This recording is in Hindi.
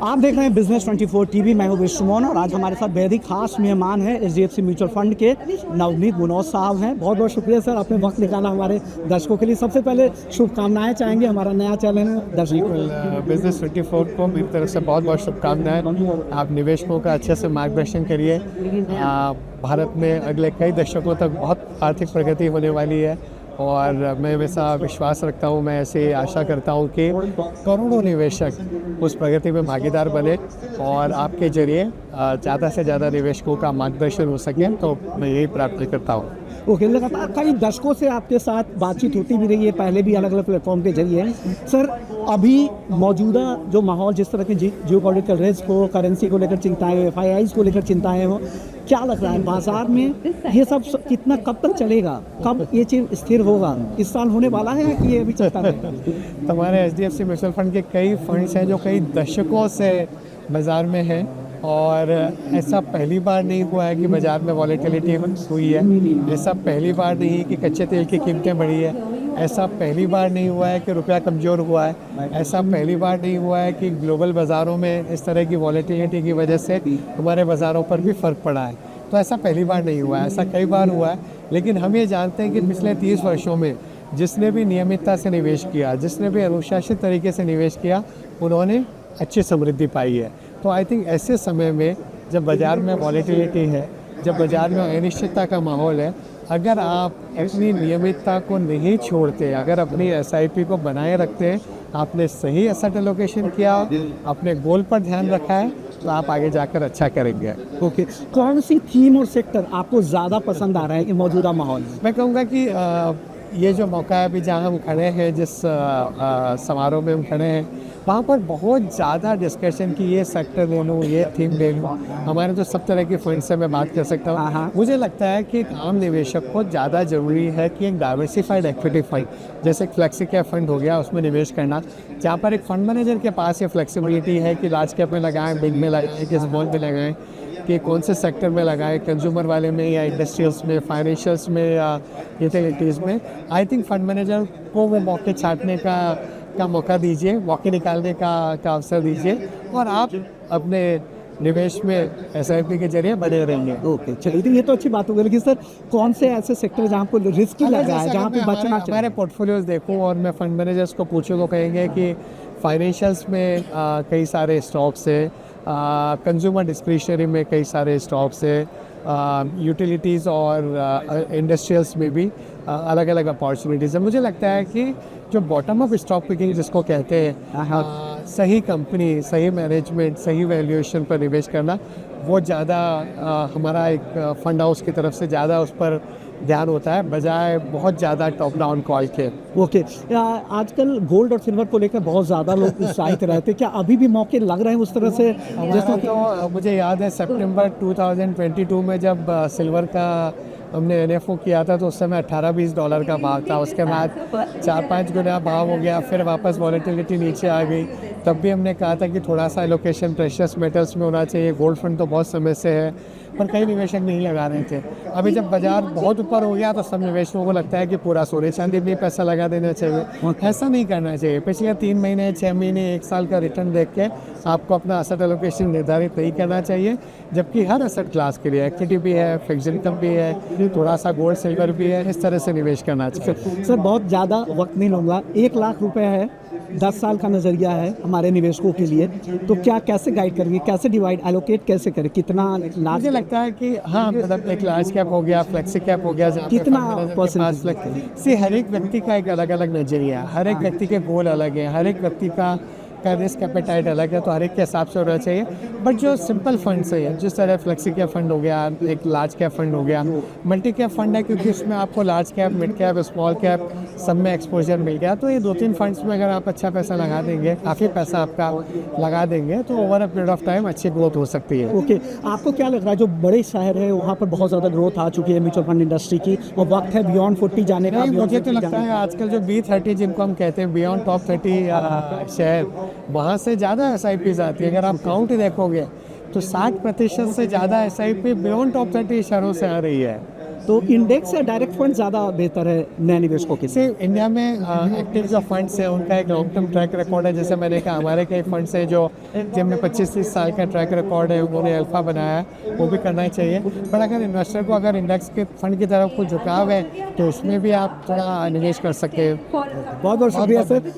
आप देख रहे हैं बिजनेस 24 टीवी। मैं हूं विश्वमोहन और आज हमारे साथ बेहद ही खास मेहमान हैं एचडीएफसी म्यूचुअल फंड के नवनीत गुनौद साहब हैं। बहुत बहुत शुक्रिया सर, आपने वक्त निकाला हमारे दर्शकों के लिए। सबसे पहले शुभकामनाएं चाहेंगे, हमारा नया चैनल है दर्शकों। बिजनेस 24 को मेरी तरफ से बहुत बहुत शुभकामनाएं। आप निवेशकों का अच्छे से मार्गदर्शन करिए। भारत में अगले कई दशकों तक बहुत आर्थिक प्रगति होने वाली है और मैं वैसा विश्वास रखता हूँ, मैं ऐसे आशा करता हूँ कि करोड़ों निवेशक उस प्रगति में भागीदार बने और आपके जरिए ज़्यादा से ज़्यादा निवेशकों का मार्गदर्शन हो सके, तो मैं यही प्रार्थना करता हूँ। ओके, लगातार कई दशकों से आपके साथ बातचीत होती भी रही है, पहले भी अलग अलग प्लेटफॉर्म के जरिए। सर, अभी मौजूदा जो माहौल, जिस तरह के जियोपॉलिटिकल रिस्क हो, करेंसी को लेकर चिंताएं, एफआईआईज को लेकर चिंताएं हो, क्या लग रहा है बाजार में ये सब कितना, कब तक चलेगा, कब ये चीज़ स्थिर होगा? इस साल होने वाला है कि ये अभी चलता रहेगा? हमारे एचडीएफसी म्यूचुअल फंड के कई फंड्स हैं जो कई दशकों से बाज़ार में हैं और ऐसा पहली बार नहीं हुआ है कि बाज़ार में वॉलेटिलिटी हुई है। ऐसा पहली बार नहीं है कि कच्चे तेल की कीमतें बढ़ी है। ऐसा पहली बार नहीं हुआ है कि रुपया कमज़ोर हुआ है। ऐसा पहली बार नहीं हुआ है कि ग्लोबल बाज़ारों में इस तरह की वॉलेटिलिटी की वजह से हमारे बाज़ारों पर भी फ़र्क पड़ा है। तो ऐसा पहली बार नहीं हुआ है, ऐसा कई बार हुआ है। लेकिन हम ये जानते हैं कि पिछले 30 वर्षों में जिसने भी नियमितता से निवेश किया, जिसने भी अनुशासित तरीके से निवेश किया, उन्होंने अच्छी समृद्धि पाई है। तो आई थिंक ऐसे समय में जब बाज़ार में वॉलेटिलिटी है, जब बाज़ार में अनिश्चितता का माहौल है, अगर आप अपनी नियमितता को नहीं छोड़ते, अगर अपनी एसआईपी को बनाए रखते हैं, आपने सही एसेट एलोकेशन किया, अपने गोल पर ध्यान रखा है, तो आप आगे जाकर अच्छा करेंगे। ओके, कौन सी थीम और सेक्टर आपको ज़्यादा पसंद आ रहा है कि मौजूदा माहौल में? मैं कहूँगा कि ये जो मौका है अभी जहाँ हम खड़े हैं, जिस समारोह में हम खड़े हैं, वहाँ पर बहुत ज़्यादा डिस्कशन कि ये सेक्टर ले लूँ, ये थीम ले लूँ। हमारे तो सब तरह के फंड से मैं बात कर सकता हूँ। मुझे लगता है कि एक आम निवेशक को ज़्यादा ज़रूरी है कि एक डाइवर्सिफाइड इक्विटी फंड, जैसे एक फ्लेक्सी कैप फंड हो गया, उसमें निवेश करना, जहाँ पर एक फंड मैनेजर के पास ये फ्लेक्सिबिलिटी है कि लार्ज कैप में लगाएं, बिग में लगाएं, कि स्मॉल में लगाएं, कि कौन से सेक्टर में लगाएं, कंज्यूमर वाले में या इंडस्ट्रियल्स में, फाइनेंशियल्स में या यूटिलिटीज़ में। आई थिंक फंड मैनेजर को वो मौके छांटने का मौका दीजिए, मौके निकालने का अवसर दीजिए और आप अपने निवेश में एसआईपी के जरिए बने रहेंगे। ओके, चलिए, तो ये तो अच्छी बात हो गई। लेकिन सर, कौन से ऐसे सेक्टर जहाँ पर रिस्क लग रहा है, जहाँ पे बचना चाहिए? हमारे पोर्टफोलियोज देखूँ और मैं फंड मैनेजर्स को पूछूँ तो कहेंगे कि फाइनेंशियल्स में कई सारे स्टॉक्स है, कंज्यूमर डिस्क्रिशनरी में कई सारे स्टॉक्स है, यूटिलिटीज़ और इंडस्ट्रियल्स में भी अलग अलग अपॉर्चुनिटीज़ है। मुझे लगता है कि जो बॉटम अप स्टॉक पिकिंग जिसको कहते हैं, सही कंपनी, सही मैनेजमेंट, सही वैल्यूएशन पर निवेश करना, वो ज़्यादा हमारा एक फंड हाउस की तरफ से ज़्यादा उस पर ध्यान होता है, बजाय बहुत ज़्यादा टॉप डाउन कॉल के। ओके, आजकल गोल्ड और सिल्वर को लेकर बहुत ज़्यादा लोग उत्साहित रहते हैं, क्या अभी भी मौके लग रहे हैं उस तरह से? जैसा तो मुझे याद है सितंबर 2022 में जब सिल्वर का हमने एनएफओ किया था तो उस समय $18-20 का भाव था। उसके बाद 4-5 गुना भाव हो गया, फिर वापस वॉलेटिलिटी नीचे आ गई। तब भी हमने कहा था कि थोड़ा सा एलोकेशन प्रेशियस मेटल्स में होना चाहिए। गोल्ड फंड तो बहुत समय से है, पर कई निवेशक नहीं लगा रहे थे। अभी जब बाजार बहुत ऊपर हो गया तो सब निवेशकों को लगता है कि पूरा सोने चांदी में पैसा लगा देना चाहिए। ऐसा नहीं करना चाहिए। पिछले 3 महीने, 6 महीने, 1 साल का रिटर्न देख के आपको अपना एसेट एलोकेशन निर्धारित नहीं करना चाहिए, जबकि हर एसेट क्लास के लिए इक्विटी भी है, फिक्स्ड इनकम भी है, थोड़ा सा गोल्ड सिल्वर भी है, इस तरह से निवेश करना चाहिए। सर, बहुत ज़्यादा वक्त नहीं लूँगा। 1 लाख रुपए है, 10 साल का नज़रिया है हमारे निवेशकों के लिए, तो क्या कैसे गाइड करेंगे, कैसे डिवाइड एलोकेट कैसे करें, कितना लार्ज? मुझे लगता है कि हाँ, मतलब एक लार्ज कैप हो गया, फ्लेक्सी कैप हो गया, कितना से हर एक व्यक्ति का एक अलग अलग नज़रिया, हर एक व्यक्ति के गोल अलग है, हर एक व्यक्ति का रिस्क एपेटाइट अलग है, तो हर एक के हिसाब से होना चाहिए। बट जो सिंपल फंड्स है, जिस तरह फ्लेक्सी कैप फंड हो गया, एक लार्ज कैप फंड हो गया, मल्टी कैप फंड है क्योंकि उसमें आपको large cap, mid cap, small cap सब में एक्सपोजर मिल गया। तो ये 2-3 फंड्स में अगर आप अच्छा पैसा लगा देंगे, काफ़ी पैसा आपका लगा देंगे, तो over a period of time अच्छी ग्रोथ हो सकती है। ओके, आपको क्या लग रहा है जो बड़े शहर है वहाँ पर बहुत ज़्यादा ग्रोथ आ चुकी है म्यूचुअल फंड इंडस्ट्री की, और वक्त है बियॉन्ड 40 जाने का? मुझे तो लगता है आजकल जो B30 जिनको हम कहते हैं, बियॉन्ड टॉप 30 शहर, वहाँ से ज़्यादा SIPs आती है। अगर आप काउंट देखोगे तो 60% से ज़्यादा SIP बियॉन्ड टॉप 30 शहरों से आ रही है। तो इंडेक्स या डायरेक्ट फंड ज़्यादा बेहतर है नए निवेशकों के लिए? जैसे इंडिया में एक्टिव जो फंड्स है उनका एक लॉन्ग टर्म ट्रैक रिकॉर्ड है। जैसे मैंने कहा हमारे कई फंड्स हैं जो जिनमें 25-30 साल का ट्रैक रिकॉर्ड है, उन्होंने अल्फा बनाया है, वो भी करना ही चाहिए। पर अगर इन्वेस्टर को अगर इंडेक्स के फंड की तरफ कुछ झुकाव है तो उसमें भी आप थोड़ा निवेश कर सकते हैं। बहुत बहुत शुक्रिया सर।